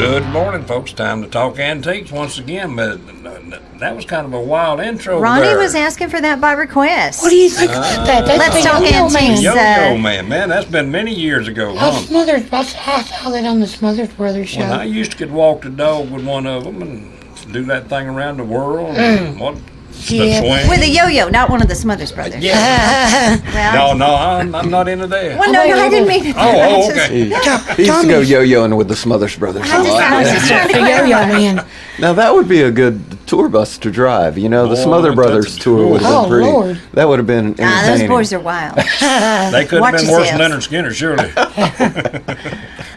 Good morning, folks. Time to talk antiques once again, but that was kind of a wild intro. Ronnie there. was asking for that by request. What do you think about that? That's Let's the talk yo-yo antiques. Yo-Yo Man, that's been many years ago, I huh? saw that on the Smothers Brothers show. When I used to could walk the dog with one of them and do that thing around the world. What? Yeah. The swing. With a yo-yo, not one of the Smothers brothers. Yeah. Well, No, I'm not into that. well, no, I didn't mean it. Oh, okay. He used to go yo-yoing with the Smothers Brothers a lot. I was just trying to The yo-yo clarify. man. Now that would be a good tour bus to drive. You know, the Boy, Smother that's Brothers a tour would have Oh, been pretty. Lord. That would have been entertaining. Those boys are wild. They could have Watch been worse than yourselves. Leonard Skinner, surely.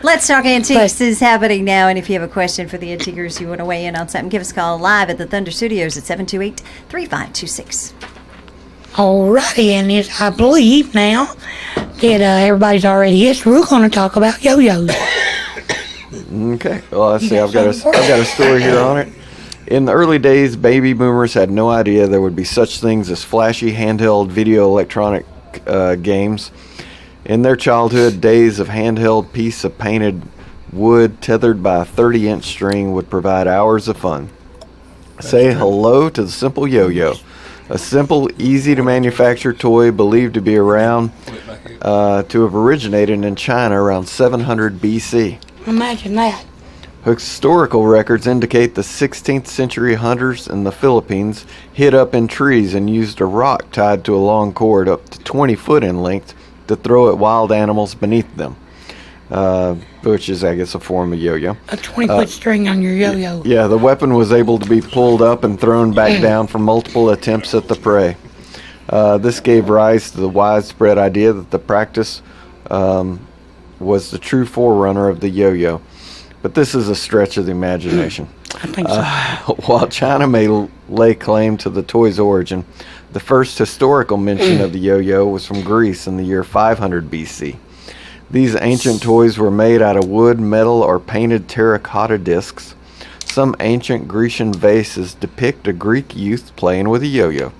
Let's Talk Antiques is happening now, and if you have a question for the antiquers, you want to weigh in on something, give us a call live at the Thunder Studios at 728-3526. Alrighty, and I believe now that everybody's already here, so we're going to talk about yo-yos. Okay. Well, let's You see. got I've got a story here on it. In the early days, baby boomers had no idea there would be such things as flashy handheld video electronic games. In their childhood, days of handheld piece of painted wood tethered by a 30-inch string would provide hours of fun. Say hello to the simple yo-yo. A simple, easy-to-manufacture toy believed to be around to have originated in China around 700 BC. Imagine that. Historical records indicate the 16th century hunters in the Philippines hid up in trees and used a rock tied to a long cord up to 20 foot in length to throw at wild animals beneath them, which is, I guess, a form of yo-yo. A 20-foot string on your yo-yo. Yeah, the weapon was able to be pulled up and thrown back down for multiple attempts at the prey. This gave rise to the widespread idea that the practice was the true forerunner of the yo-yo. But this is a stretch of the imagination. I think so. While China may lay claim to the toy's origin, the first historical mention of the yo-yo was from Greece in the year 500 BC. These ancient toys were made out of wood, metal, or painted terracotta discs. Some ancient Grecian vases depict a Greek youth playing with a yo-yo.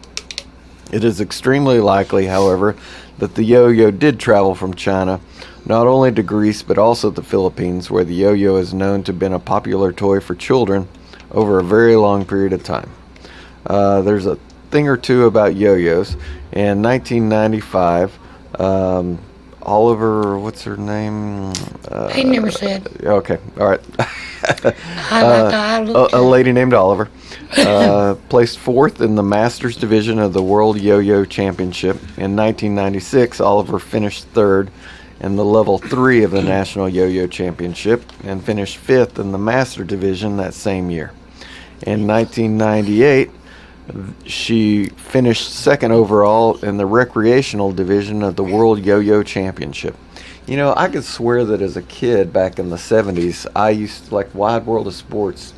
It is extremely likely, however, that the yo-yo did travel from China, not only to Greece, but also the Philippines, where the yo-yo is known to have been a popular toy for children over a very long period of time. There's a thing or two about yo-yos. In 1995, Oliver, what's her name? He never said. Okay, all right. I looked A lady named Oliver placed fourth in the Masters division of the World Yo-Yo Championship. In 1996, Oliver finished third in the level 3 of the National Yo-Yo Championship and finished fifth in the Master division that same year. In 1998, she finished second overall in the recreational division of the World Yo-Yo Championship. You know, I could swear that as a kid back in the 70s, I used to, like, Wide World of Sports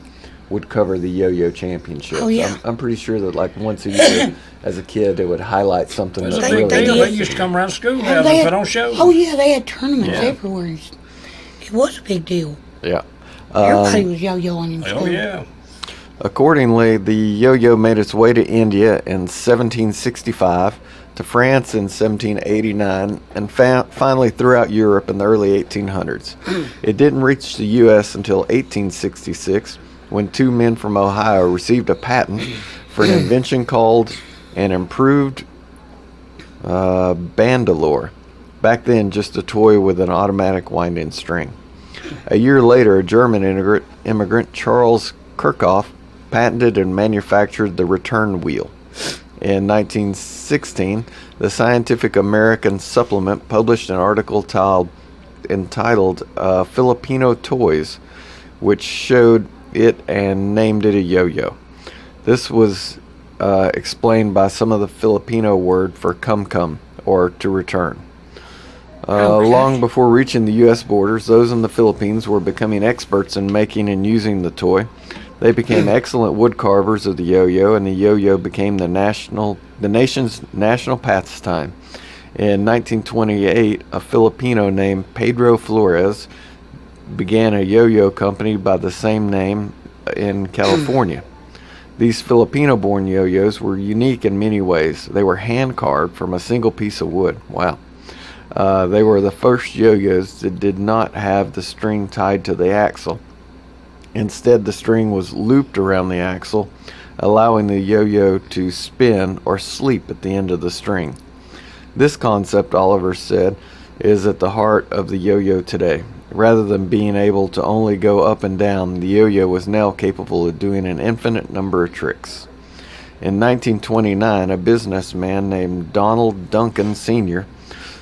would cover the Yo-Yo Championship. Oh, yeah. I'm pretty sure that, like, once a year as a kid, they would highlight something That's that a big really... deal. They used to come around schoolhouse and They had- put on shows. Oh, yeah, they had tournaments Yeah. everywhere. It was a big deal. Yeah. Everybody was yo-yoing in school. Oh, yeah. Accordingly, the yo-yo made its way to India in 1765, to France in 1789, and finally throughout Europe in the early 1800s. It didn't reach the U.S. until 1866, when two men from Ohio received a patent for an invention called an improved bandolore. Back then, just a toy with an automatic wind-in string. A year later, a German immigrant, Charles Kirchhoff, patented and manufactured the return wheel. In 1916, the Scientific American Supplement published an article entitled Filipino Toys, which showed it and named it a yo-yo. This was explained by some of the Filipino word for come, or to return. Long before reaching the U.S. borders, those in the Philippines were becoming experts in making and using the toy. They became excellent wood carvers of the yo-yo, and the yo-yo became the nation's national pastime. In 1928, a Filipino named Pedro Flores began a yo-yo company by the same name in California. These Filipino-born yo-yos were unique in many ways. They were hand-carved from a single piece of wood. Wow. They were the first yo-yos that did not have the string tied to the axle. Instead, the string was looped around the axle, allowing the yo-yo to spin or sleep at the end of the string. This concept, Oliver said, is at the heart of the yo-yo today. Rather than being able to only go up and down, the yo-yo was now capable of doing an infinite number of tricks. In 1929, a businessman named Donald Duncan Sr.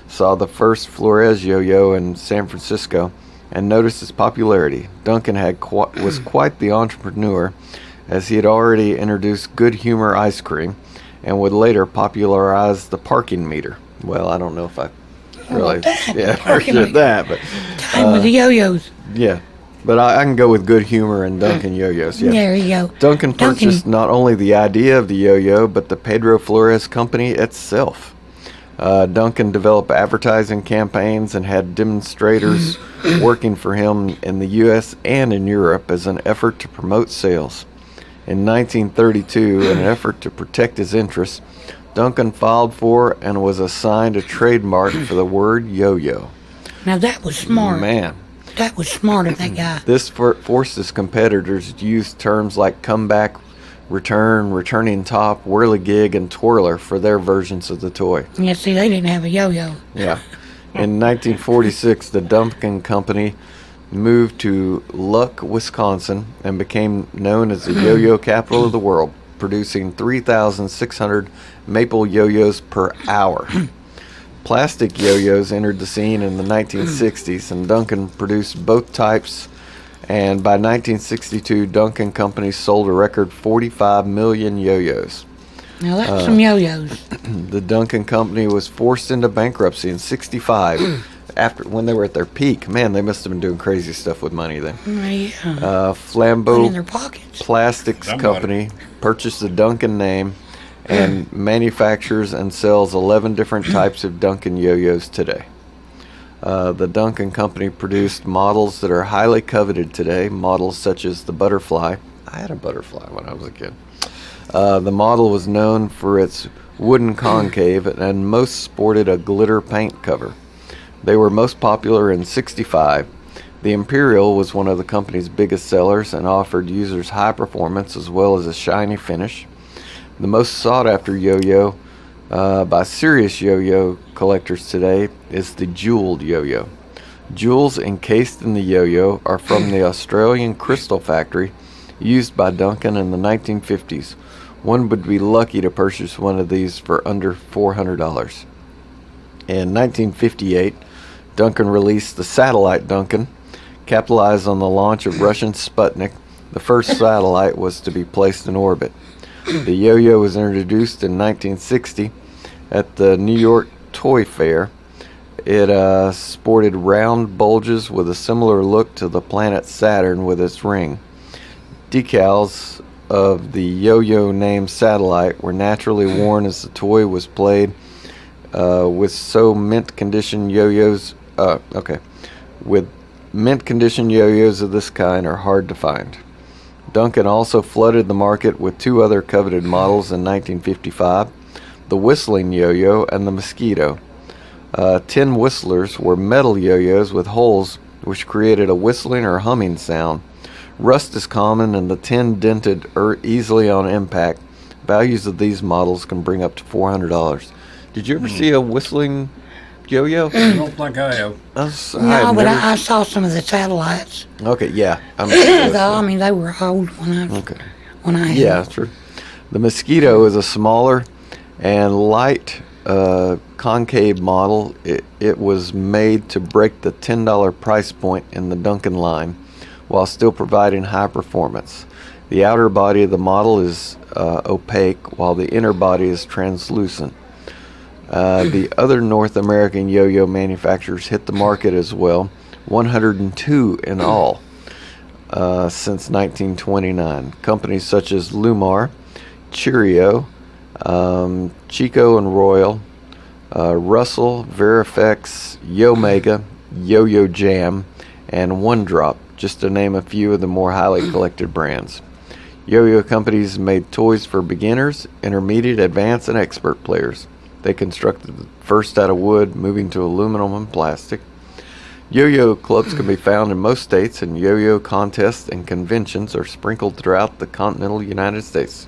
saw the first Flores yo-yo in San Francisco and noticed its popularity. Duncan was quite the entrepreneur, as he had already introduced Good Humor ice cream and would later popularize the parking meter. Well, I don't know if I really appreciate that, but Time with the yo-yos. yeah. But I can go with Good Humor and Duncan yo-yos. Yeah. There you go. Duncan purchased not only the idea of the yo-yo, but the Pedro Flores company itself. Duncan developed advertising campaigns and had demonstrators working for him in the U.S. and in Europe as an effort to promote sales. In 1932, in an effort to protect his interests, Duncan filed for and was assigned a trademark for the word yo-yo. Now that was smart. Man. That was smart of that guy. This forced his competitors to use terms like comeback, return, returning top, whirligig, and twirler for their versions of the toy. Yeah, see, they didn't have a yo-yo. Yeah. In 1946, the Duncan Company moved to Luck, Wisconsin, and became known as the yo-yo capital of the world, producing 3,600 maple yo-yos per hour. Plastic yo-yos entered the scene in the 1960s, and Duncan produced both types. And by 1962, Duncan Company sold a record 45 million yo-yos. Now that's some yo-yos. The Duncan Company was forced into bankruptcy in '65 when they were at their peak. Man, they must have been doing crazy stuff with money then. Yeah. Flambeau in their pockets. Plastics Company purchased the Duncan name and manufactures and sells 11 different types of Duncan yo-yos today. The Duncan Company produced models that are highly coveted today, models such as the butterfly. I had a butterfly when I was a kid. The model was known for its wooden concave and most sported a glitter paint cover. They were most popular in '65. The Imperial was one of the company's biggest sellers and offered users high performance as well as a shiny finish. The most sought-after yo-yo by serious yo-yo collectors today is the jeweled yo-yo. Jewels encased in the yo-yo are from the Australian Crystal Factory, used by Duncan in the 1950s. One would be lucky to purchase one of these for under $400. In 1958, Duncan released the Satellite Duncan, capitalized on the launch of Russian Sputnik. The first satellite was to be placed in orbit. The yo-yo was introduced in 1960 at the New York Toy Fair. It sported round bulges with a similar look to the planet Saturn with its ring. Decals of the yo-yo named Satellite were naturally worn as the toy was played with mint condition yo-yos of this kind are hard to find. Duncan also flooded the market with two other coveted models in 1955, the whistling yo-yo and the mosquito. Tin whistlers were metal yo-yos with holes which created a whistling or humming sound. Rust is common and the tin dented easily on impact. Values of these models can bring up to $400. Did you ever see a whistling yo-yo? I don't think I have. No, but I saw some of the satellites. Okay, yeah. I mean, they were old when I had Yeah, them. true. The Mosquito is a smaller and light concave model. It was made to break the $10 price point in the Duncan line while still providing high performance. The outer body of the model is opaque while the inner body is translucent. The other North American yo-yo manufacturers hit the market as well, 102 in all since 1929. Companies such as Lumar, Cheerio, Chico and Royal, Russell, Verifex, Yo-Mega, Yo-Yo Jam, and One Drop, just to name a few of the more highly collected brands. Yo-yo companies made toys for beginners, intermediate, advanced, and expert players. They constructed the first out of wood, moving to aluminum and plastic. Yo-yo clubs can be found in most states, and yo-yo contests and conventions are sprinkled throughout the continental United States.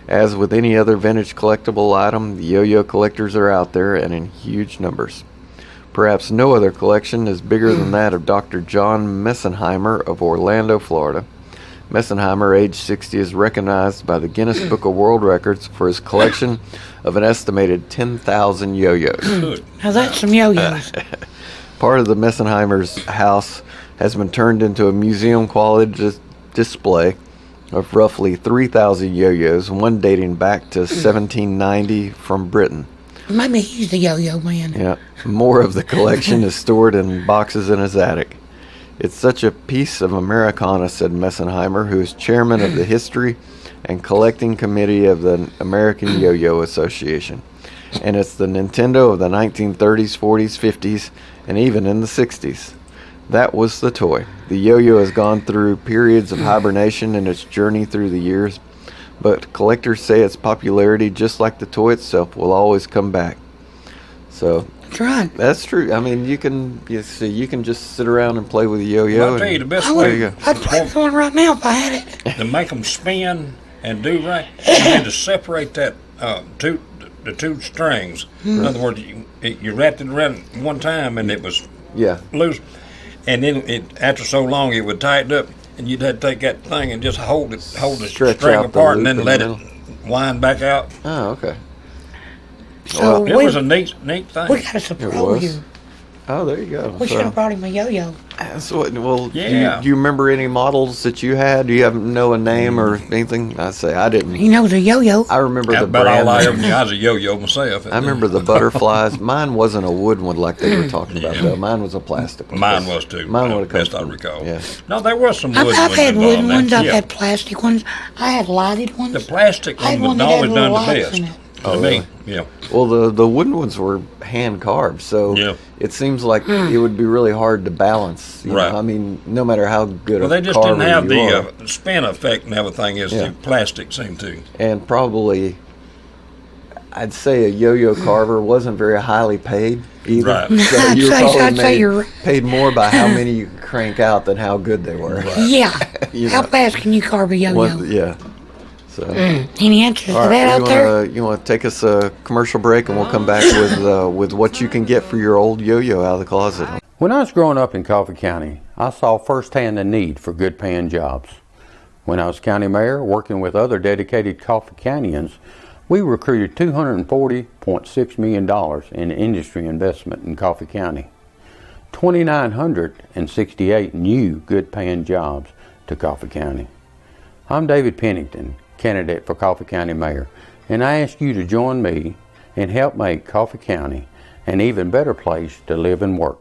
As with any other vintage collectible item, the yo-yo collectors are out there and in huge numbers. Perhaps no other collection is bigger than that of Dr. John Messenheimer of Orlando, Florida. Messenheimer, age 60, is recognized by the Guinness Book of World Records for his collection of an estimated 10,000 yo-yos. Now that's some yo-yos. Part of the Messenheimer's house has been turned into a museum-quality display of roughly 3,000 yo-yos, one dating back to 1790 from Britain. Maybe he's the yo-yo man. Yeah, more of the collection is stored in boxes in his attic. It's such a piece of Americana, said Messenheimer, who is chairman of the History and Collecting Committee of the American Yo-Yo Association. And it's the Nintendo of the 1930s, 40s, 50s, and even in the 60s. That was the toy. The yo-yo has gone through periods of hibernation in its journey through the years, but collectors say its popularity, just like the toy itself, will always come back. So That's right. that's true. I mean, you can just sit around and play with a yo-yo. Well, I'll tell you the best way I'd play with one right now if I had it. to make them spin and do right, you had to separate that the two strings. In other words, you wrapped it around one time and it was Yeah. loose, and then after so long it would tighten up, and you'd have to take that thing and just hold the Stretch string out the apart and loop then in let the it wind back out. Oh, okay. So It was a neat thing. we got a surprise you. Oh, there you go. We should have brought him a yo-yo. Well, Yeah. do you remember any models that you had? Do you know a name or anything? I say I didn't. He knows a yo-yo. I remember That's the about brand. all I ever knew. I was a yo-yo myself. I remember the butterflies. Mine wasn't a wood one like they were talking about, though. Mine was a plastic one. Mine was too. Mine would have come best I from- recall. Yeah. No, there was some wood ones. I've had involved wooden in ones. that. I've Yeah. had plastic ones. I had lighted ones. The plastic I had one one was that had always little done the lights best in it. to me. Yeah. Well, the wooden ones were hand carved, so Yeah. it seems like it would be really hard to balance. You Right. know? I mean, no matter how good Well, a they just didn't carver have you the are. spin effect and everything as Yeah. the plastic seemed to. And probably, I'd say a yo-yo carver wasn't very highly paid either. Right. So I'd you were say- probably I'd say you're right. paid more by how many you could crank out than how good they were. Yeah. You How know. fast can you carve a yo-yo? One- yeah. So, Any answers all to that right, out there? you want to take us a commercial break, and we'll come back with what you can get for your old yo-yo out of the closet. When I was growing up in Coffee County, I saw firsthand the need for good paying jobs. When I was county mayor, working with other dedicated Coffee Countyans, we recruited $240.6 million in industry investment in Coffee County. 2,968 new good paying jobs to Coffee County. I'm David Pennington, candidate for Coffee County Mayor, and I ask you to join me and help make Coffee County an even better place to live and work.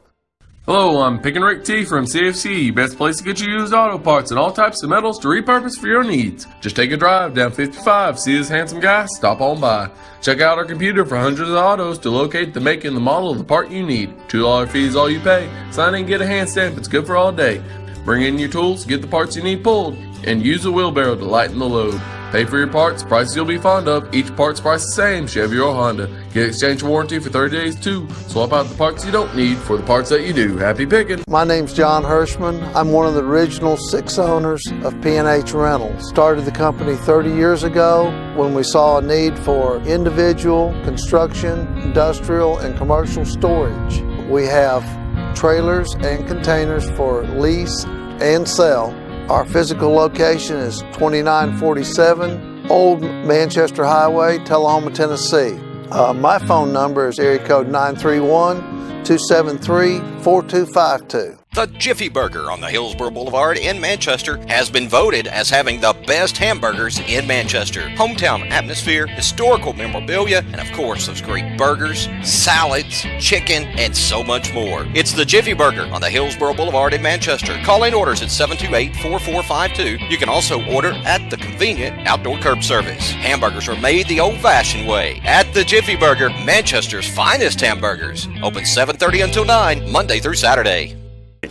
Hello, I'm Pick and Rick T from CFC, best place to get you used auto parts and all types of metals to repurpose for your needs. Just take a drive down 55, see this handsome guy, stop on by. Check out our computer for hundreds of autos to locate the make and the model of the part you need. $2 fee is all you pay. Sign in and get a hand stamp, it's good for all day. Bring in your tools, get the parts you need pulled, and use a wheelbarrow to lighten the load. Pay for your parts, prices you'll be fond of. Each part's price the same, Chevy or Honda. Get exchange warranty for 30 days too. Swap out the parts you don't need for the parts that you do. Happy picking! My name's John Hirschman. I'm one of the original 6 owners of P&H Rentals. Started the company 30 years ago when we saw a need for individual, construction, industrial, and commercial storage. We have trailers and containers for lease and sell. Our physical location is 2947 Old Manchester Highway, Tullahoma, Tennessee. My phone number is area code 931-273-4252. The Jiffy Burger on the Hillsborough Boulevard in Manchester has been voted as having the best hamburgers in Manchester. Hometown atmosphere, historical memorabilia, and of course those great burgers, salads, chicken, and so much more. It's the Jiffy Burger on the Hillsborough Boulevard in Manchester. Call in orders at 728-4452. You can also order at the convenient outdoor curb service. Hamburgers are made the old-fashioned way at the Jiffy Burger, Manchester's finest hamburgers. Open 7:30 until 9, Monday through Saturday.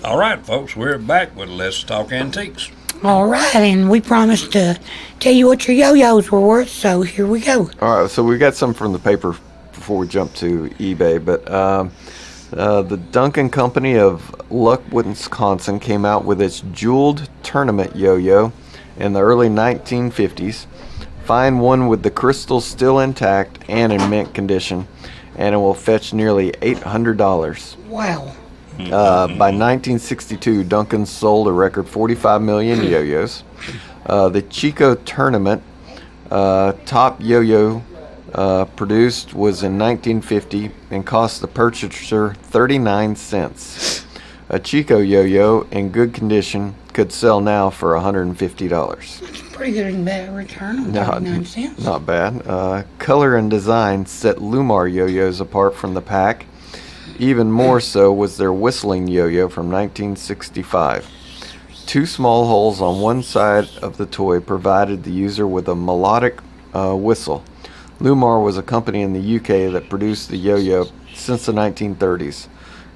All right, folks, we're back with Let's Talk Antiques. All right, and we promised to tell you what your yo-yos were worth, so here we go. All right, so we got some from the paper before we jump to eBay, but The Duncan Company of Luck, Wisconsin came out with its jeweled tournament yo-yo in the early 1950s. Find one with the crystals still intact and in mint condition, and it will fetch nearly $800. Wow. By 1962, Duncan sold a record 45 million yo-yos. The Chico tournament top yo-yo produced was in 1950 and cost the purchaser 39 cents. A Chico yo-yo in good condition could sell now for $150. That's pretty good and bad return on 39 cents. Not bad. Color and design set Lumar yo-yos apart from the pack. Even more so was their whistling yo-yo from 1965. 2 small holes on one side of the toy provided the user with a melodic whistle. Lumar was a company in the UK that produced the yo-yo since the 1930s.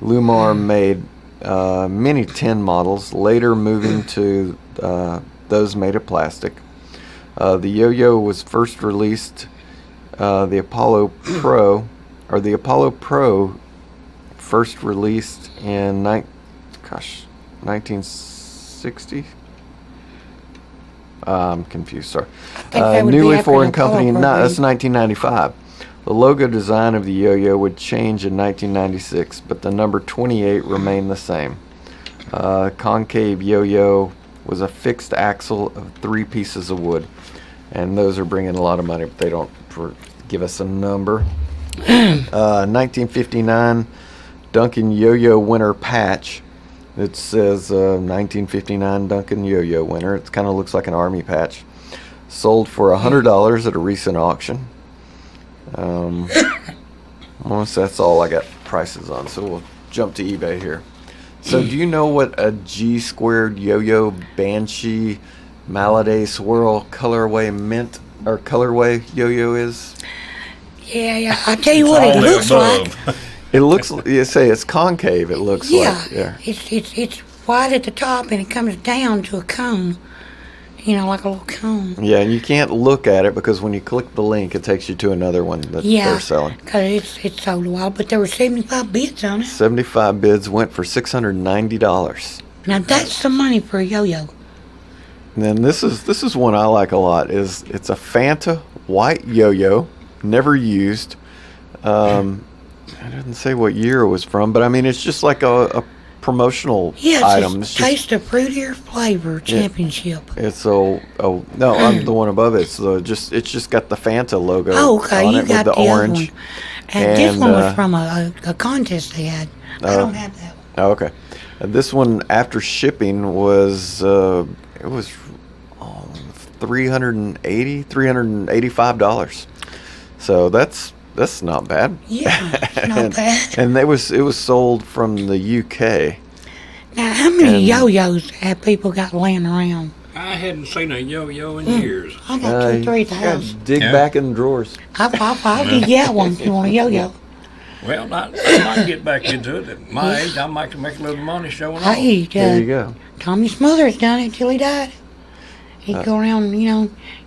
Lumar made many tin models, later moving to those made of plastic. The yo-yo was first released, the Apollo Pro first released in 1960. I'm confused, sorry. Newly foreign company, that's 1995. The logo design of the yo-yo would change in 1996, but the number 28 remained the same. Concave yo-yo was a fixed axle of 3 pieces of wood, and those are bringing a lot of money, but they don't give us a number. 1959 Duncan Yo-Yo Winner patch. It says 1959 Duncan Yo-Yo Winner. It kind of looks like an army patch. Sold for $100 at a recent auction. Almost that's all I got prices on, so we'll jump to eBay here. So do you know what a G-squared yo-yo Banshee Maladay Swirl colorway mint or colorway yo-yo is? Yeah. I'll tell you what it looks like. It looks, you say it's concave, it looks like. Yeah. It's wide at the top and it comes down to a cone. You know, like a little cone. Yeah, and you can't look at it because when you click the link, it takes you to another one that they're selling. Yeah, because it's sold a while, but there were 75 bids on it. 75 bids went for $690. Now that's some money for a yo-yo. And then this is one I like a lot. It's a Fanta white yo-yo, never used. It doesn't say what year it was from, but I mean it's just like a promotional item. It's Taste of Fruitier Flavor Championship. It's no, I'm the one above it. So it's just got the Fanta logo. Oh, okay, on you it got with the orange. Other one. And this one was from a contest they had. I don't have that one. Oh, okay. This one after shipping was it was $385. So that's not bad. Yeah, it's not bad. And it was sold from the UK. Now, how many yo-yos have people got laying around? I hadn't seen a yo-yo in years. I got 2 or 3 at the house. Dig back in the drawers. I'll give you that one if you want a yo-yo. Well, I might get back into it. At my age, I might make a little money showing off. Hey, There you go. Tommy Smothers done it till he died. He'd go around,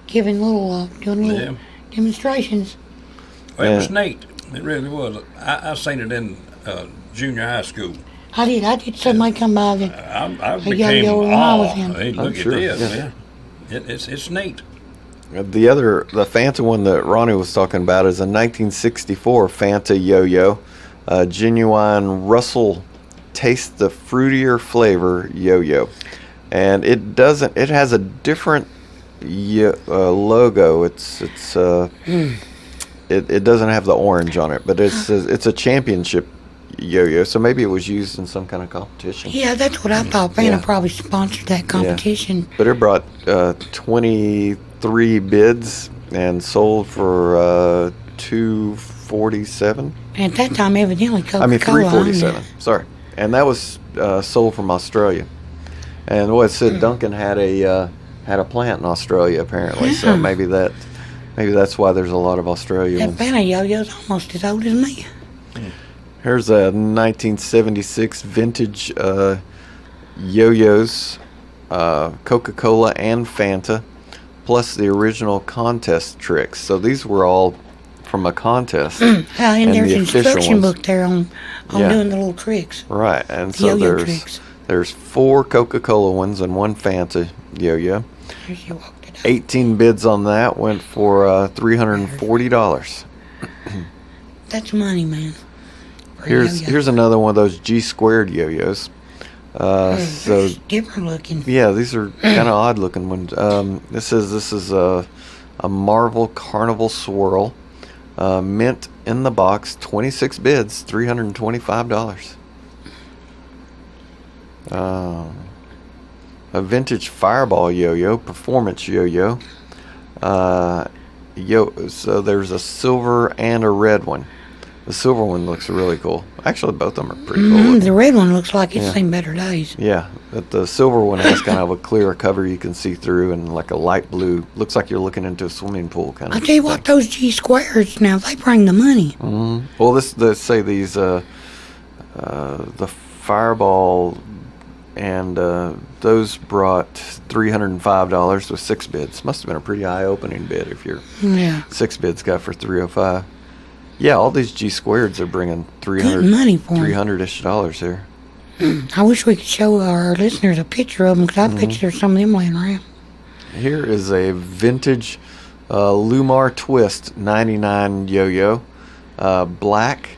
giving doing little demonstrations. Well, it was neat. It really was. I seen it in junior high school. I did. Somebody come by and I became yo-yo when I was in. Hey, look at this, man. It's neat. The Fanta one that Ronnie was talking about is a 1964 Fanta yo-yo, genuine Russell Taste the Fruitier Flavor yo-yo, and it has a different logo. It doesn't have the orange on it, but it's a championship yo-yo, so maybe it was used in some kind of competition. Yeah, that's what I thought. Fanta probably sponsored that competition. Yeah. But it brought 23 bids and sold for $247. And at that time, evidently, Coca-Cola. I mean $347. Sorry, and that was sold from Australia. And what it said, Duncan had a plant in Australia apparently, so maybe that's why there's a lot of Australia That ones. Fanta yo-yo's almost as old as me. Here's a 1976 vintage yo-yos, Coca-Cola and Fanta, plus the original contest tricks. So these were all from a contest. And there's the an official instruction ones. book there on Yeah. doing the little tricks. Right, and The so yo-yo tricks. there's 4 Coca-Cola ones and 1 Fanta yo-yo. There she walked it out. 18 bids on that went for $340. That's money, man. For a Here's yo-yo. here's another one of those G squared yo-yos. So It's different looking. yeah, these are kind of odd looking ones. This is a Marvel Carnival Swirl, mint in the box, 26 bids, $325. A vintage Fireball yo-yo, performance yo-yo. So there's a silver and a red one. The silver one looks really cool. Actually, both of them are pretty cool. The red one looks like it's Yeah. seen better days. Yeah, but the silver one has kind of a clearer cover you can see through, and like a light blue. Looks like you're looking into a swimming pool kind I of. tell you what, those G squares now they bring the money. Well, let's say these the Fireball and those brought $305 with 6 bids. Must have been a pretty eye-opening bid if your Yeah, 6 bids got for $305. Yeah, all these G squareds are bringing good money for 'em. $300-ish here. I wish we could show our listeners a picture of them because I bet you there's some of them laying around. Here is a vintage Lumar Twist 99 yo-yo, black.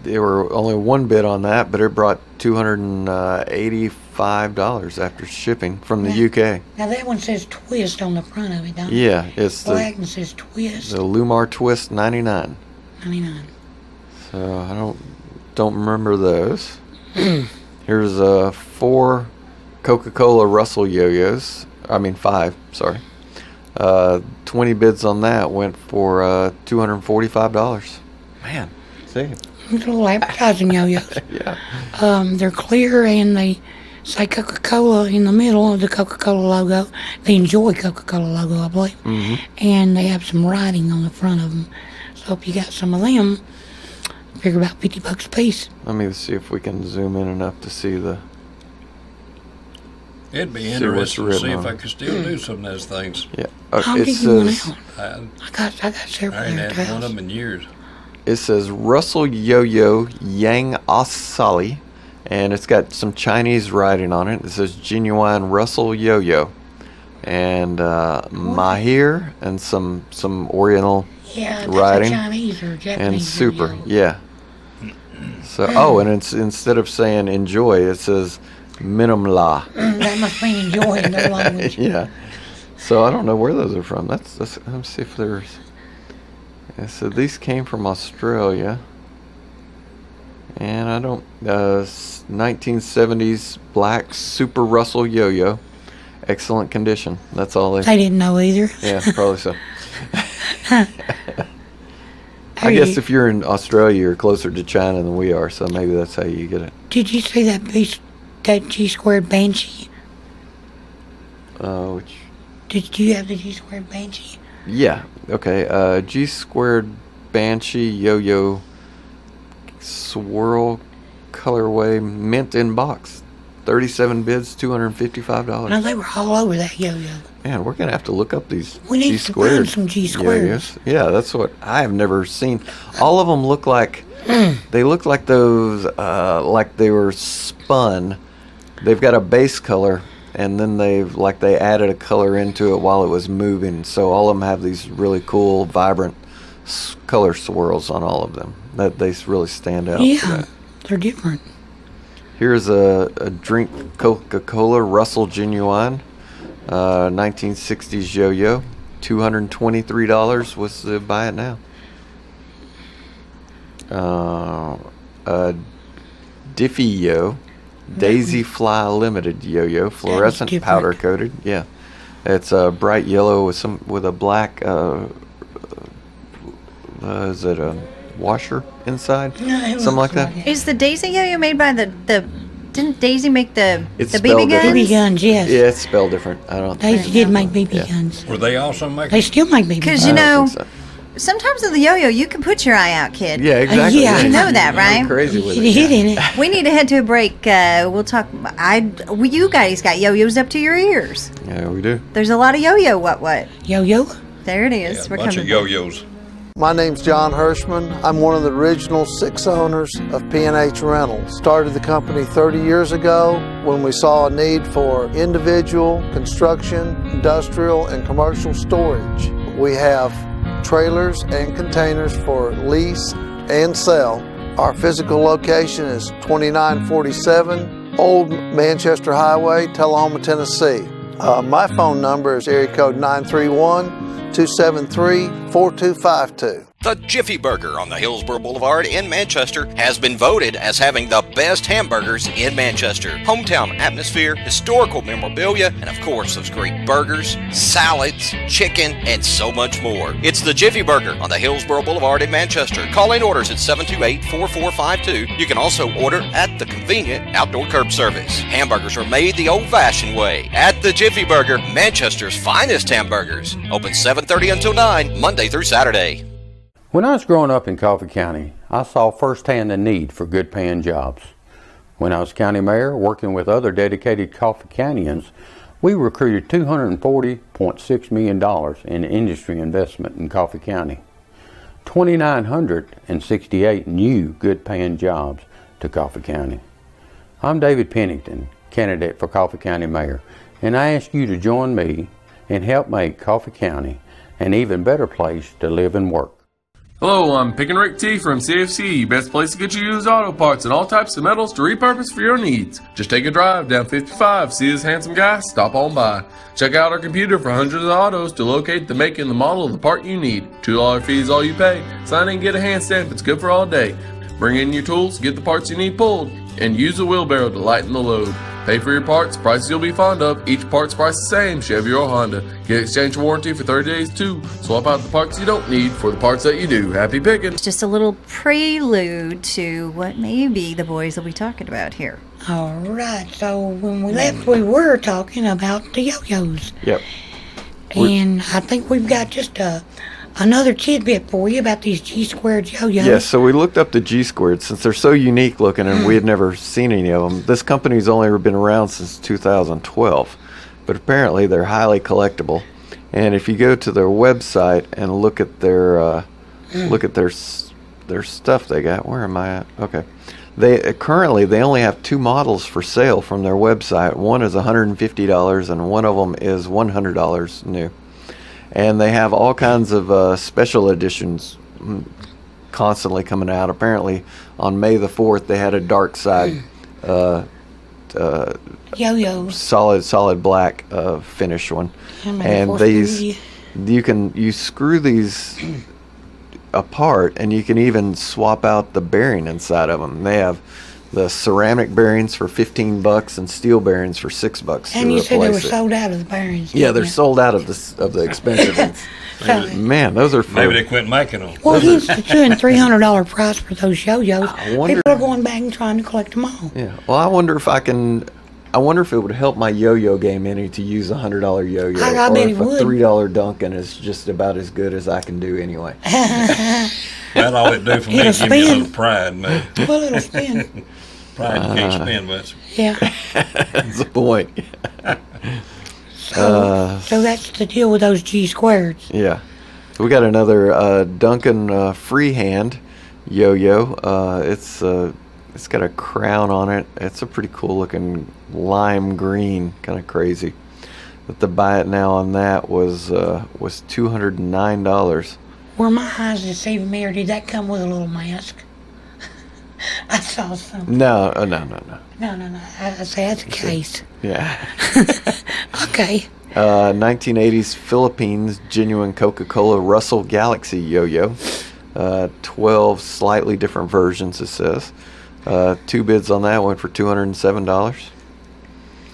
There were only 1 bid on that, but it brought $285 after shipping from the UK. Now that one says twist on the front of it, don't it? Yeah, it's Black and says twist. the Lumar Twist 99. 99. So I don't remember those. Here's 4 Coca-Cola Russell yo-yos. I mean 5, sorry. 20 bids on that went for $245. Man, see. Little advertising yo-yos. Yeah. They're clear and they say Coca-Cola in the middle of the Coca-Cola logo. They enjoy Coca-Cola logo, I believe. And they have some writing on the front of them. So if you got some of them, figure about $50 a piece. Let me see if we can zoom in enough to see the. It'd be See what's interesting to see written if on I could still do some of those things. Yeah. I'll It get you one says out. I, I got several I ain't there, had one of Tails. them in years. it says Russell Yo-Yo Yang Asali, and it's got some Chinese writing on it. It says genuine Russell Yo-Yo, and Mahir and some Oriental Yeah, that's writing a Chinese or Japanese. and super. yo-yo. Yeah. So and it's instead of saying enjoy, it says minimum la. That must mean enjoy in their language. Yeah. So I don't know where those are from. That's let me see if there's. Yeah, so these came from Australia, and I don't. 1970s black Super Russell yo-yo, excellent condition. That's all they. They didn't know either. Yeah, probably so. I guess if you're in Australia, you're closer to China than we are, so maybe that's how you get it. Did you see that piece, that G squared Banshee? Which. Did you have the G squared Banshee? Yeah. Okay. G squared Banshee yo-yo swirl colorway mint in box. 37 bids, $255. No, they were all over that yo-yo. Man, we're gonna have to look up these We need G to squared find some G squares. yo-yos. Yeah, that's what I have never seen. All of them look like they look like those like they were spun. They've got a base color, and then they added a color into it while it was moving. So all of them have these really cool, vibrant color swirls on all of them. That they really stand out. for Yeah, that. they're different. Here's a drink Coca-Cola Russell Genuine, 1960s yo-yo, $223 was to buy it now. A Diffie Yo, Daisy Fly Limited yo-yo, fluorescent different. powder coated. Yeah, it's a bright yellow with a black. Is it a washer inside? No, it Something like looks that. it. Is the Daisy yo-yo made by the didn't Daisy make the It's BB spelled guns? different. BB guns, yes. Yeah, it's spelled different. I don't. They did make BB Yeah. guns. Were they also making? They still make BB Because guns. you I know, don't think so. sometimes with the yo-yo, you can put your eye out, kid. Yeah, exactly. yeah. You know that, right? I'm crazy with You it. hit yeah. in it. We need to head to a break. We'll talk. You guys got yo-yos up to your ears. Yeah, we do. There's a lot of yo-yo. What? Yo-yo? There it is. Yeah, We're a bunch coming of back. yo-yos. My name's John Hirschman. I'm one of the original 6 owners of P&H Rentals. Started the company 30 years ago when we saw a need for individual, construction, industrial, and commercial storage. We have trailers and containers for lease and sell. Our physical location is 2947 Old Manchester Highway, Tullahoma, Tennessee. My phone number is area code 931-273-4252. The Jiffy Burger on the Hillsborough Boulevard in Manchester has been voted as having the best hamburgers in Manchester. Hometown atmosphere, historical memorabilia, and of course those great burgers, salads, chicken, and so much more. It's the Jiffy Burger on the Hillsborough Boulevard in Manchester. Call in orders at 728-4452. You can also order at the convenient outdoor curb service. Hamburgers are made the old-fashioned way at the Jiffy Burger, Manchester's finest hamburgers. Open 7:30 until 9, Monday through Saturday. When I was growing up in Coffee County, I saw firsthand the need for good paying jobs. When I was county mayor, working with other dedicated Coffee Countyans, we recruited $240.6 million in industry investment in Coffee County. 2,968 new good paying jobs to Coffee County. I'm David Pennington, candidate for Coffee County Mayor, and I ask you to join me and help make Coffee County an even better place to live and work. Hello, I'm Pick and Rick T from CFC, best place to get you used auto parts and all types of metals to repurpose for your needs. Just take a drive down 55, see this handsome guy, stop on by. Check out our computer for hundreds of autos to locate the make and the model of the part you need. $2 fee is all you pay. Sign in and get a hand stamp, it's good for all day. Bring in your tools, get the parts you need pulled, and use a wheelbarrow to lighten the load. Pay for your parts, prices you'll be fond of. Each part's price the same, Chevy or Honda. Get exchange warranty for 30 days too. Swap out the parts you don't need for the parts that you do. Happy picking. It's just a little prelude to what maybe the boys will be talking about here. All right, so when we left, we were talking about the yo-yos. Yep. And I think we've got just another tidbit for you about these G-squared yo-yos. Yes, so we looked up the G-squared since they're so unique looking and we had never seen any of them. This company's only been around since 2012, but apparently they're highly collectible. And if you go to their website and look at their stuff they got, where am I at? Okay. They currently they only have 2 models for sale from their website. One is $150 and one of them is $100 new. And they have all kinds of special editions constantly coming out. Apparently, on May the 4th, they had a dark side yo-yo solid black finish one. And these, you screw these apart, and you can even swap out the bearing inside of them. They have the ceramic bearings for $15 and steel bearings for $6. And you said they were sold out of the bearings. Yeah, they're sold out of the expensive ones. Man, those are Maybe they quit making them. Well, he's the $200 and $300 price for those yo-yos. wonder- People are going back and trying to collect them all. Yeah. Well, I wonder if it would help my yo-yo game any to use a $100 yo-yo. I bet it if a would. $3 Duncan is just about as good as I can do anyway. That's all it do for me. It'll Give me a spin. little pride, man. Well, it'll spin. Pride you can't spin much. Yeah. That's the point. So that's the deal with those G-squareds. Yeah. We got another Duncan freehand yo-yo. It's got a crown on it. It's a pretty cool looking lime green, kind of crazy. But the buy it now on that was $209. Were my eyes deceiving me, or did that come with a little mask? I saw something. No. No. I say that's a case. Yeah. Okay. 1980s Philippines genuine Coca-Cola Russell Galaxy yo-yo. 12 slightly different versions, it says. 2 bids on that went for $207.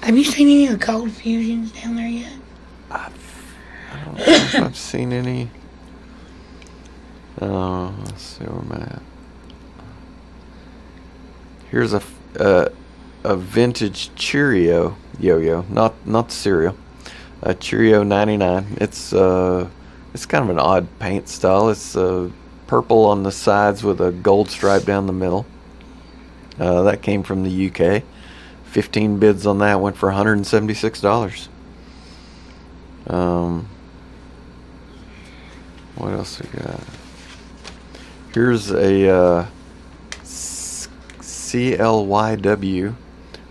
Have you seen any of the cold fusions down there yet? I don't know if I've seen any. Let's see where I'm at. Here's a vintage Cheerio yo-yo, not the cereal. A Cheerio 99. It's kind of an odd paint style. It's purple on the sides with a gold stripe down the middle. That came from the UK. 15 bids on that went for $176. What else we got? Here's a CLYW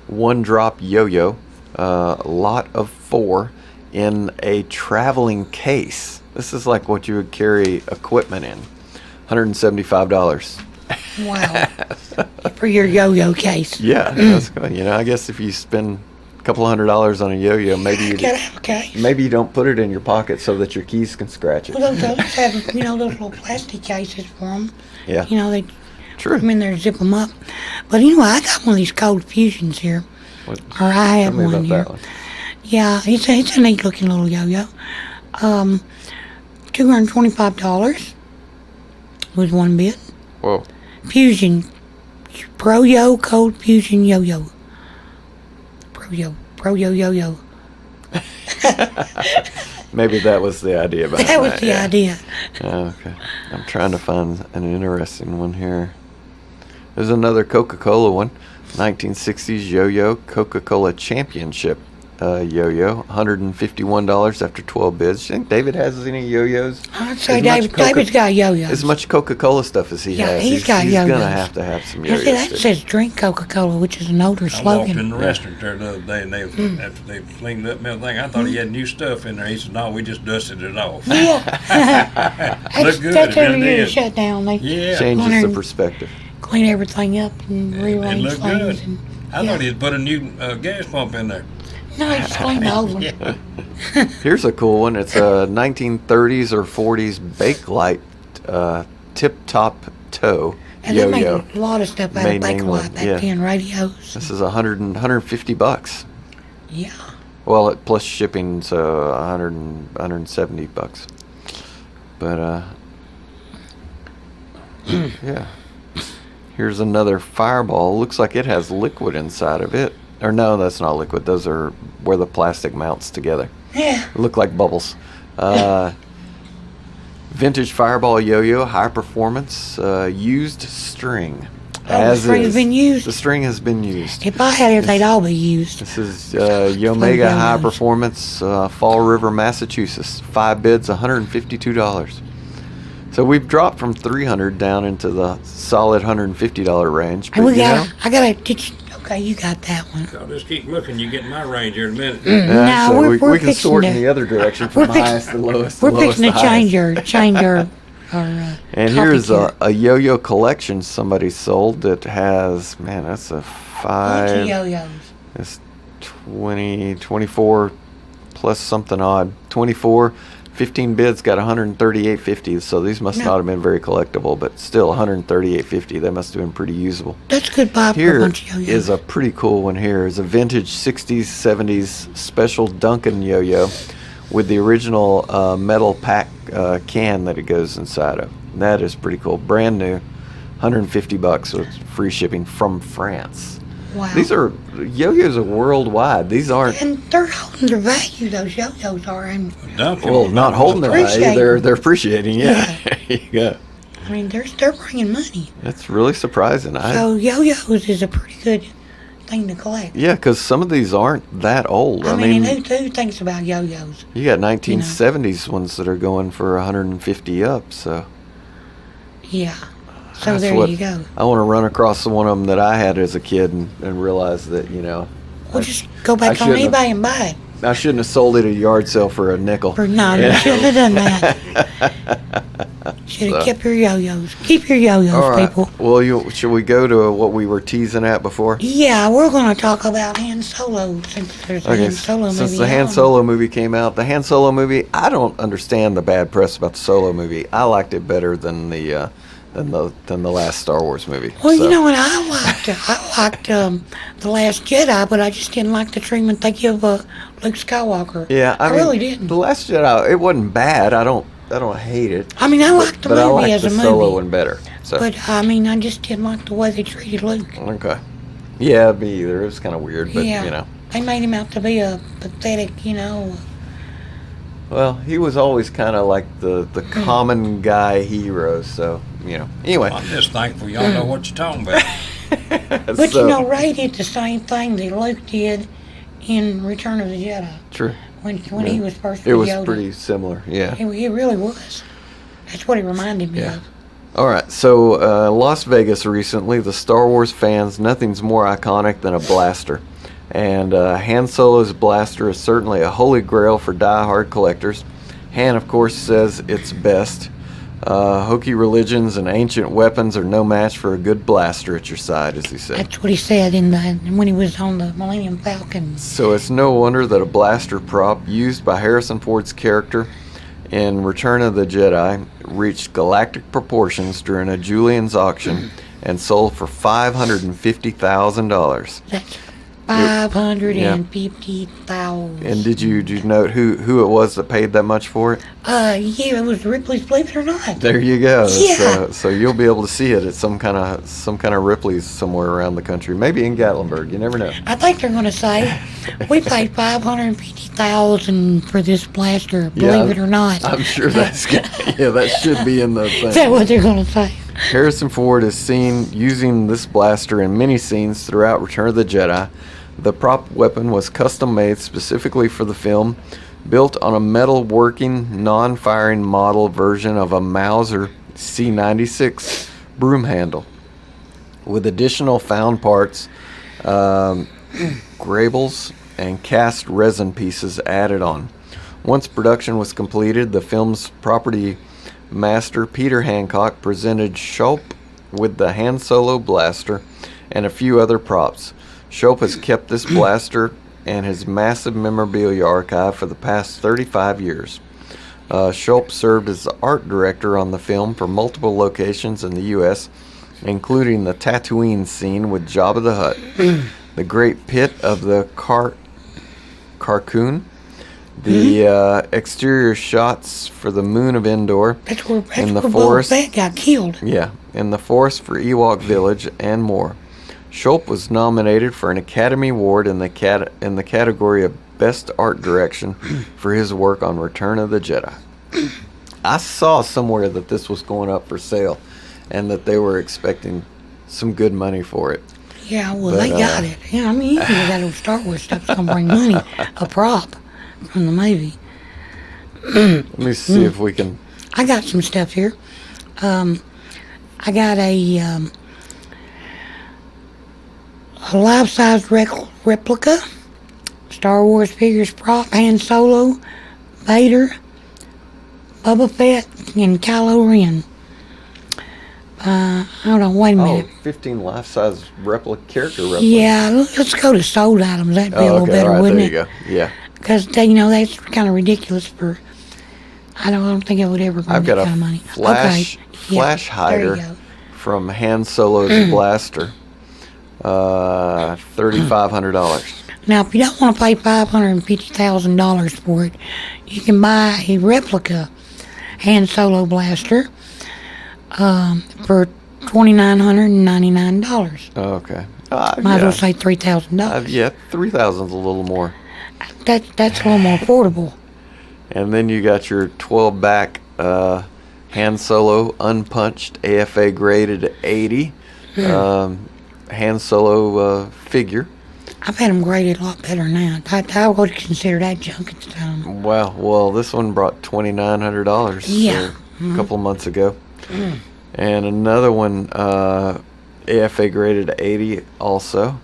one-drop yo-yo, lot of 4 in a traveling case. This is like what you would carry equipment in. $175. Wow. For your yo-yo case. Yeah, that's good. You know, I guess if you spend a couple $100 on a yo-yo, maybe you Gotta have a case. maybe you don't put it in your pocket so that your keys can scratch it. Well, those others have, those little plastic cases for them. Yeah, They true. come in there and zip them up. But anyway, I got one of these cold fusions here. What- Or I have Tell me one about here. that one. Yeah, it's a neat looking little yo-yo. $225 was one bit. Whoa. Fusion. Pro-Yo Cold Fusion Yo-Yo. Pro-Yo-Yo-Yo. Maybe that was the idea behind That was the yeah. idea. Okay. I'm trying to find an interesting one here. There's another Coca-Cola one. 1960s yo-yo Coca-Cola Championship yo-yo. $151 after 12 bids. Do you think David has any yo-yos? I'd say As much David's got yo-yos. As much Coca-Cola stuff as he Yeah, has. he's got He's yo-yos. going to have some I yo-yos. see, that too. says drink Coca-Cola, which is an older I walked in slogan. the restaurant there the other day, and after they cleaned up and everything, I thought he had new stuff in there. He said, "No, we just dusted it off." Yeah. Looked good. That's It every really year did. shut down. They Yeah, Changes the Wondering- perspective. clean everything up and it rearrange looked things. good. And, I thought he'd put a new gas pump in there. no, just clean the old one. Here's a cool one. It's a 1930s or 40s Bakelite tip-top toe And they make yo-yo. a lot of stuff out Made of in England, Bakelite back yeah. then, radios. This is $150. Yeah. Well, plus shipping's $170. But yeah. Here's another Fireball. Looks like it has liquid inside of it. Or no, that's not liquid. Those are where the plastic mounts together. Yeah. Look like bubbles. Vintage Fireball yo-yo, high performance, used string. Oh, the string has been used? The string has been used. If I had it, they'd all be used. This is Yomega High yo-yos. Performance, Fall River, Massachusetts. 5 bids, $152. So we've dropped from $300 down into the solid $150 range. But, And you know, I got a ditch. Okay, you got that one. So just keep looking. You get in my range here in a minute. yeah, No, so we're we can fixing sort in to- the other direction we're from fixing- highest to lowest. We're lowest fixing to change highest. our And topic here's here. a yo-yo collection somebody sold that has, man, that's a Bunch of 5. yo-yos. It's 20, 24 plus something odd. 24, 15 bids got 138.50. So these must No. not have been very collectible, but still 138.50. They must have been pretty usable. That's good buy for a Here bunch of yo-yos. is a pretty cool one. Here is a vintage 60s, 70s special Duncan yo-yo with the original metal pack can that it goes inside of. That is pretty cool. Brand new, $150 with free shipping from France. Wow. These are yo-yos are worldwide. These aren't And they're holding their value, those yo-yos are. And, Duncan. well, not holding their value. Appreciating. They're appreciating. Yeah, there you go. I mean, they're bringing money. That's really surprising. So yo-yos is a pretty good thing to collect. Yeah, because some of these aren't that old. I mean, and who thinks about yo-yos? You got 1970s ones that are going for 150 up, so Yeah. So that's there what- you go. I want to run across one of them that I had as a kid and realize that, We'll just go back on shouldn't have- eBay and buy it. I shouldn't have sold it at a yard sale for a nickel. No, you shouldn't have done that. Should have kept your yo-yos. Keep your yo-yos, All right. people. Well, should we go to what we were teasing at before? Yeah, we're going to talk about Han Solo since there's a Okay, Han Solo movie. since the Han out. Solo movie came out, the Han Solo movie, I don't understand the bad press about the Solo movie. I liked it better than the last Star Wars movie. Well, So, you know what I liked? I liked The Last Jedi, but I just didn't like the treatment they give Luke Skywalker. yeah, I mean, really didn't. The Last Jedi, it wasn't bad. I don't hate it. I mean, I liked the but I movie liked as the a Solo movie. one better. So But, I mean, I just didn't like the way they treated Luke. okay, yeah, me either. It was kind of weird, but Yeah. They made him out to be a pathetic, well, he was always kind of like the common guy hero. So anyway. I'm just thankful y'all know what you're talking about. But So- Ray did the same thing that Luke did in Return of the Jedi True. when he was first It with was Yoda. pretty similar. Yeah. He really was. That's what it reminded me of. All right, so Las Vegas recently, the Star Wars fans, nothing's more iconic than a blaster. And Han Solo's blaster is certainly a holy grail for die-hard collectors. Han, of course, says it's best. Hokey religions and ancient weapons are no match for a good blaster at your side, as he said. That's what he said when he was on the Millennium Falcon. So it's no wonder that a blaster prop used by Harrison Ford's character in Return of the Jedi reached galactic proportions during a Julian's auction and sold for $550,000. That's $550,000. And did you note who it was that paid that much for it? Yeah, it was Ripley's, believe it or not. There you go. Yeah. So you'll be able to see it at some kind of Ripley's somewhere around the country. Maybe in Gatlinburg. You never know. I think they're going to say we paid $550,000 for this blaster. Believe it or not. I'm sure that should be in the thing. Is that what they're going to say? Harrison Ford is seen using this blaster in many scenes throughout Return of the Jedi. The prop weapon was custom made specifically for the film, built on a metal working, non-firing model version of a Mauser C96 broom handle, with additional found parts, grables, and cast resin pieces added on. Once production was completed, the film's property master Peter Hancock presented Shope with the Han Solo blaster and a few other props. Shope has kept this blaster and his massive memorabilia archive for the past 35 years. Shope served as the art director on the film for multiple locations in the U.S., including the Tatooine scene with Jabba the Hutt, the Great Pit of the Carcoon, the exterior shots for the Moon of Endor, in the forest. Boba Fett got killed. Yeah, in the forest for Ewok Village, and more. Shope was nominated for an Academy Award in the category of Best Art Direction for his work on Return of the Jedi. I saw somewhere that this was going up for sale, and that they were expecting some good money for it. Yeah, well, they got it. Yeah, I mean, you know, that old Star Wars stuff's gonna bring money. A prop from the movie. Let me see if we can. I got some stuff here. I got a life-size replica, Star Wars figures prop, Han Solo, Vader, Boba Fett, and Kylo Ren. Hold on, wait a minute. 15 life-size character replicas. Yeah, let's go to sold items. That'd be a little better, right, wouldn't there it? You go. Yeah. Because, you know, that's kind of ridiculous for... I don't think I would ever bring I've that got kind of money. flash hider from Han Solo's blaster. $3,500. Now, if you don't want to pay $550,000 for it, you can buy a replica Han Solo blaster for $2,999. Okay. Might as well say $3,000. Yeah, $3,000's a little more. That's a little more affordable. And then you got your 12-back Han Solo unpunched AFA graded 80 Han Solo figure. I've had them graded a lot better now. I would consider that junk and stuff. Wow. Well, this one brought $2,900 a couple of months ago. And another one, AFA graded 80 also.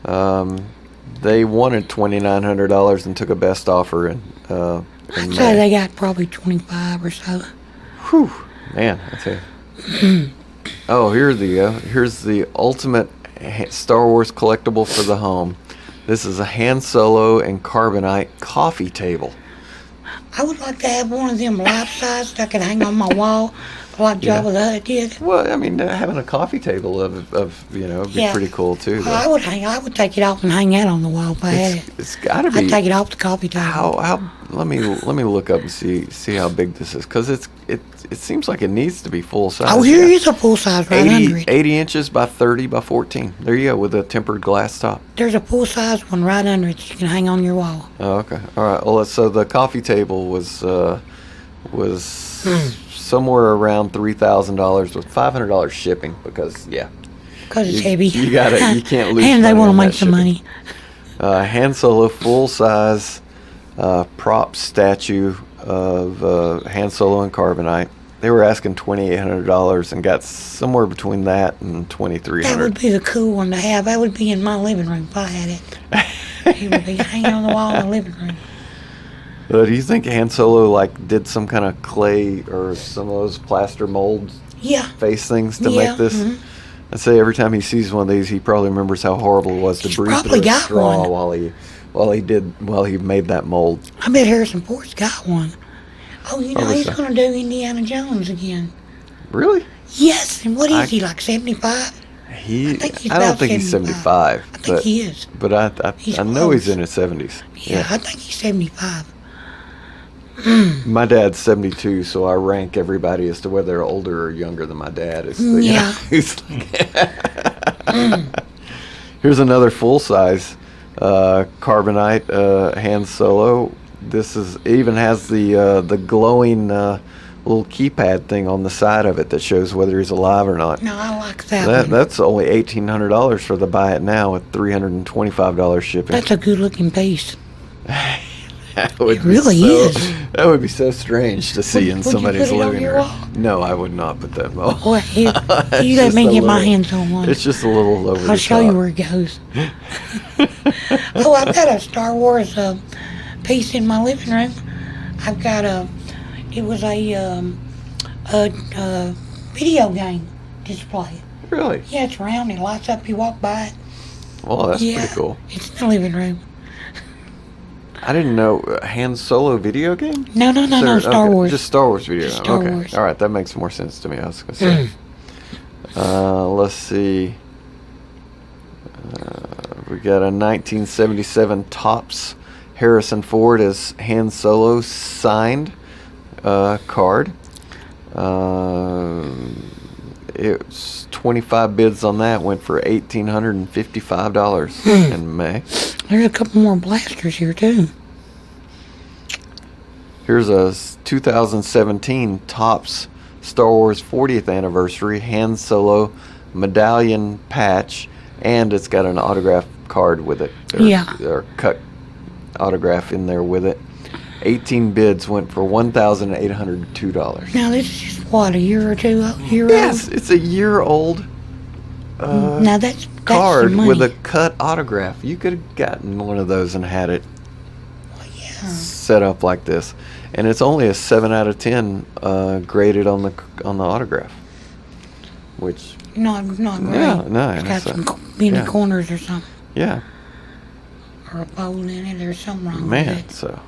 They wanted $2,900 and took a best offer in I'd say they got probably 25 or so. Whew. Man, I tell you. Oh, here you go. Here's the ultimate Star Wars collectible for the home. This is a Han Solo and carbonite coffee table. I would like to have one of them life-size that I could hang on my wall like Jabba the Hutt did. Well, I mean, having a coffee table of you know, would be pretty cool too. Well, I would take it off and hang that on the wall if I had it. It's got to be. I'd take it off the coffee table. Let me look up and see how big this is, because it seems like it needs to be full size. Oh, here is a full size right under it. 80 inches by 30 by 14. There you go, with a tempered glass top. There's a full size one right under it that you can hang on your wall. Oh, okay. All right. Well, so the coffee table was somewhere around $3,000 with $500 shipping, because it's heavy. You can't lose. And they want to make some shipping. money. Han Solo full size prop statue of Han Solo and carbonite. They were asking $2,800 and got somewhere between that and $2,300. That would be the cool one to have. That would be in my living room if I had it. It would be hanging on the wall in the living room. Do you think Han Solo like did some kind of clay or some of those plaster molds face things to make this? Mm-hmm. I'd say every time he sees one of these, he probably remembers how horrible it was to breathe through a straw while he made that mold. I bet Harrison Ford's got one. Oh, he's going to do Indiana Jones again. Really? Yes. And what is he, like 75? I don't think he's 75. I think he is. But I know he's in his 70s. Yeah, I think he's 75. My dad's 72, so I rank everybody as to whether they're older or younger than my dad. Here's another full-size carbonite Han Solo. This even has the glowing little keypad thing on the side of it that shows whether he's alive or not. No, I like that one. That's only $1,800 for the buy it now with $325 shipping. That's a good-looking piece. It really is. That would be so strange to see in somebody's living room. No, I would not put that well. Well, you let me get my hands on one. It's just a little over the top. I'll show you where it goes. Oh, I've got a Star Wars piece in my living room. I've got it was a video game display. Really? Yeah, it's round. It lights up. You walk by it. Well, that's pretty cool. It's in the living room. I didn't know Han Solo video game? No, Star Wars. Just Star Wars video game. Star Wars. All right, that makes more sense to me. I was going to say. Let's see. We got a 1977 Topps Harrison Ford as Han Solo signed card. It was 25 bids on that, went for $1,855 in May. There's a couple more blasters here too. Here's a 2017 Topps Star Wars 40th anniversary Han Solo medallion patch, and it's got an autograph card with it. Or cut autograph in there with it. 18 bids went for $1,802. Now this is just what, a year or two old? Yes, it's a year old. Now that's card with a cut autograph. You could have gotten one of those and had it set up like this, and it's only a 7 out of 10 graded on the autograph, which not great. No, it's got some mini corners or something. Yeah, or a bowl in it. There's something wrong with it. So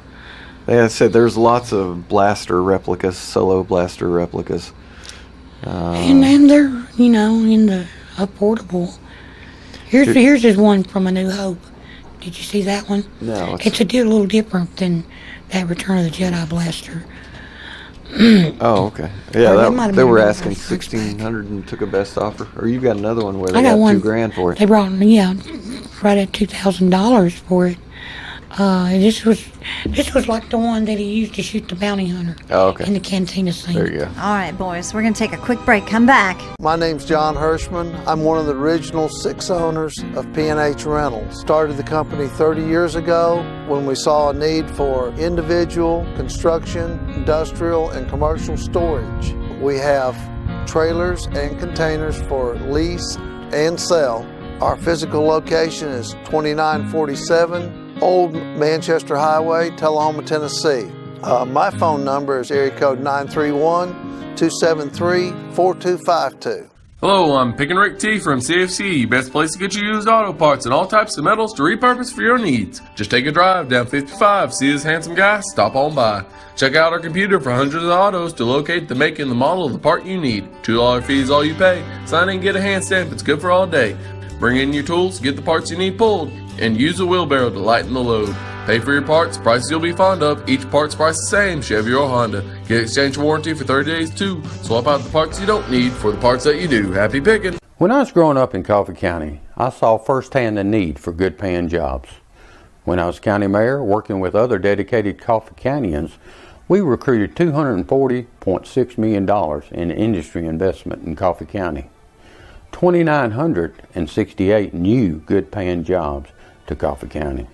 like I said, there's lots of blaster replicas, Solo blaster replicas, and they're in the affordable. Here's this one from A New Hope. Did you see that one? No. It's a little different than that Return of the Jedi blaster. Oh, okay. Yeah, they were asking $1,600 and took a best offer. Or you've got another one where they got $2,000 for it. They brought right at $2,000 for it. This was like the one that he used to shoot the bounty hunter. Oh, okay. In the cantina scene. There you go. All right, boys, we're going to take a quick break. Come back. My name's John Hirschman. I'm one of the original 6 owners of P&H Rentals. Started the company 30 years ago when we saw a need for individual, construction, industrial, and commercial storage. We have trailers and containers for lease and sell. Our physical location is 2947 Old Manchester Highway, Tullahoma, Tennessee. My phone number is area code 931-273-4252. Hello, I'm Pick and Rick T from CFC, best place to get you used auto parts and all types of metals to repurpose for your needs. Just take a drive down 55, see this handsome guy, stop on by. Check out our computer for hundreds of autos to locate the make and the model of the part you need. $2 fee is all you pay. Sign in and get a hand stamp, it's good for all day. Bring in your tools, get the parts you need pulled, and use a wheelbarrow to lighten the load. Pay for your parts, prices you'll be fond of. Each part's price the same, Chevy or Honda. Get exchange warranty for 30 days too. Swap out the parts you don't need for the parts that you do. Happy picking! When I was growing up in Coffee County, I saw firsthand the need for good paying jobs. When I was county mayor, working with other dedicated Coffee Countyans, we recruited $240.6 million in industry investment in Coffee County. 2,968 new good-paying jobs to Coffee County.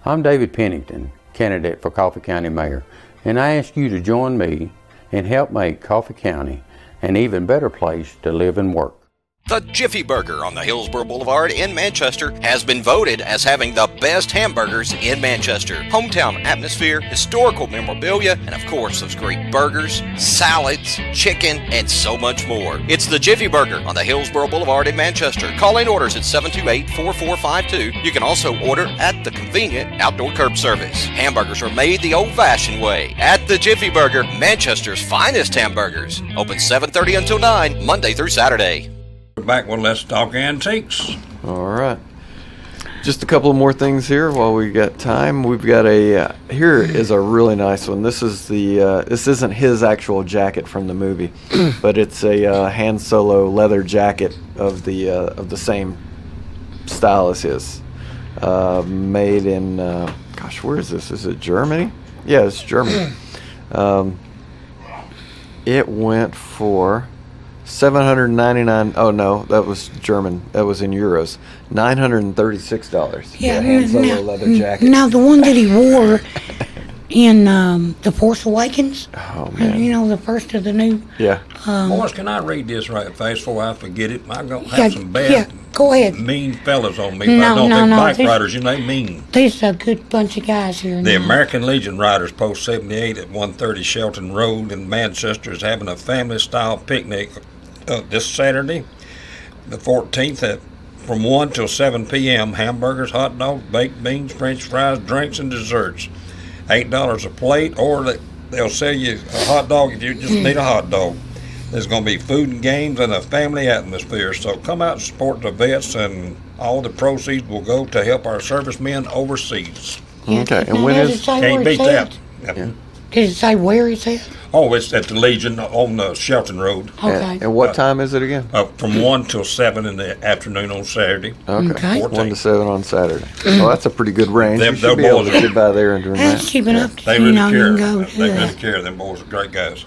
I'm David Pennington, candidate for Coffee County Mayor, and I ask you to join me and help make Coffee County an even better place to live and work. The Jiffy Burger on the Hillsborough Boulevard in Manchester has been voted as having the best hamburgers in Manchester. Hometown atmosphere, historical memorabilia, and of course those great burgers, salads, chicken, and so much more. It's the Jiffy Burger on the Hillsborough Boulevard in Manchester. Call in orders at 728-4452. You can also order at the convenient outdoor curb service. Hamburgers are made the old-fashioned way at the Jiffy Burger, Manchester's finest hamburgers. Open 7:30 until 9, Monday through Saturday. We're back with Let's Talk Antiques. All right. Just a couple of more things here while we got time. We've got here is a really nice one. This is this isn't his actual jacket from the movie, but it's a Han Solo leather jacket of the same style as his. Made in, gosh, where is this? Is it Germany? Yeah, it's Germany. It went for $799. Oh no, that was German. That was in euros. $936. Yeah, Han Solo leather jacket. Now the one that he wore in The Force Awakens. Oh man. You know, the first of the new. Yeah. Boys, can I read this right fast before I forget it? I'm going to have some bad, yeah, go ahead. mean fellas on me. But I don't think bike riders, they mean. There's a good bunch of guys here. The now. American Legion Riders, Post 78 at 130 Shelton Road in Manchester, is having a family-style picnic this Saturday, the 14th, from 1 till 7 p.m. Hamburgers, hot dogs, baked beans, French fries, drinks, and desserts. $8 a plate, or they'll sell you a hot dog if you just need a hot dog. There's going to be food and games and a family atmosphere. So come out and support the vets, and all the proceeds will go to help our servicemen overseas. Okay, and when is? Can't beat that. Yeah. Did it say where it's at? Oh, it's at the Legion on Shelton Road. Okay. And what time is it again? From 1 till 7 in the afternoon on Saturday. Okay. 14th. 1 to 7 on Saturday. Well, that's a pretty good range. Them- You should be them able to boys are- get by there and doing That's that. cheap enough to They you really know, you care. can go They do really that. care. Them boys are great guys.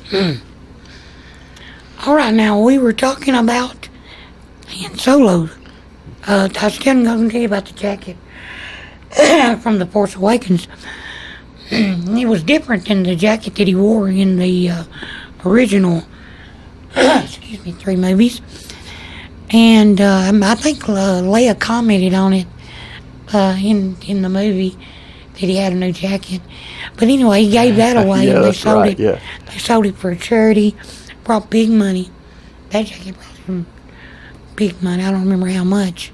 All right, now we were talking about Han Solo. I was going to tell you about the jacket from The Force Awakens. It was different than the jacket that he wore in the original, 3 movies. And I think Leia commented on it in the movie that he had a new jacket. But anyway, he gave that away, Yeah, and they that's sold right, it. yeah. They sold it for a charity. Brought big money. That jacket brought some big money. I don't remember how much.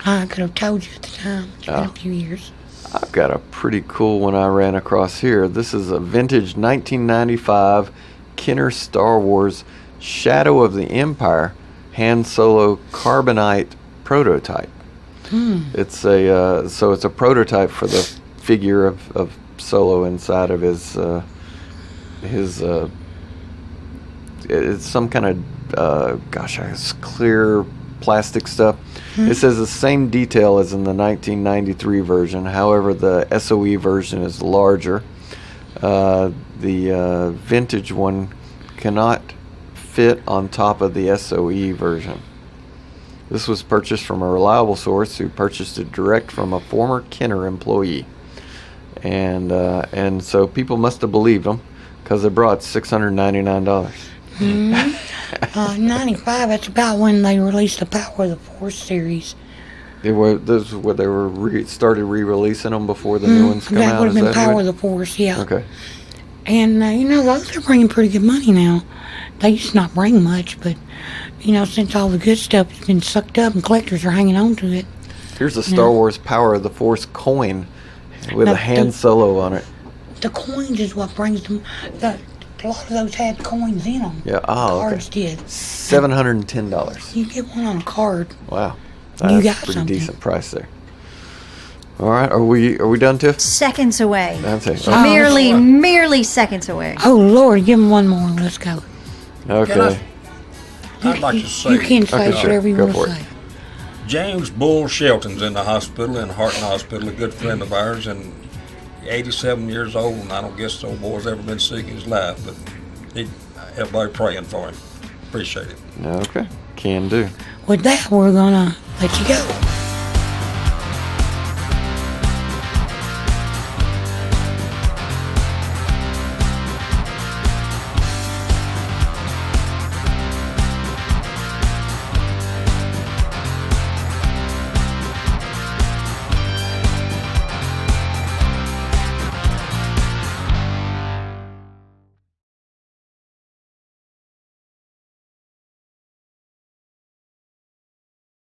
I could have told you at the time. It's been a few years. I've got a pretty cool one I ran across here. This is a vintage 1995 Kenner Star Wars Shadow of the Empire Han Solo carbonite prototype. It's it's a prototype for the figure of Solo inside of his it's some kind of it's clear plastic stuff. It says the same detail as in the 1993 version. However, the SOE version is larger. The vintage one cannot fit on top of the SOE version. This was purchased from a reliable source who purchased it direct from a former Kenner employee. And so people must have believed them because they brought $699. 95, that's about when they released the Power of the Force series. This is where they were started re-releasing them before the new ones come That out. would have Is been that Power what- of the Force, yeah. Okay. And, those are bringing pretty good money now. They used to not bring much, but, since all the good stuff has been sucked up and collectors are hanging on to it. Here's a Star Wars Power of the Force coin with Now, a Han Solo on it. The coins is what brings them. A lot of those had coins in them. Yeah. Oh, okay. Cards did. $710. You get one on a card. Wow. You That's got a pretty something. decent price there. All right. Are we done, Tiff? Seconds away. That's it. Merely seconds away. Oh, Lord, give him one more. Let's go. Okay. I'd like to say You can say Okay, sure. whatever you Go want for to it. say. James Bull Shelton's in the hospital, in Harton Hospital, a good friend of ours, and 87 years old, and I don't guess the old boy's ever been sick in his life, but everybody praying for him. Appreciate it. Okay. Can do. With that, we're going to let you go.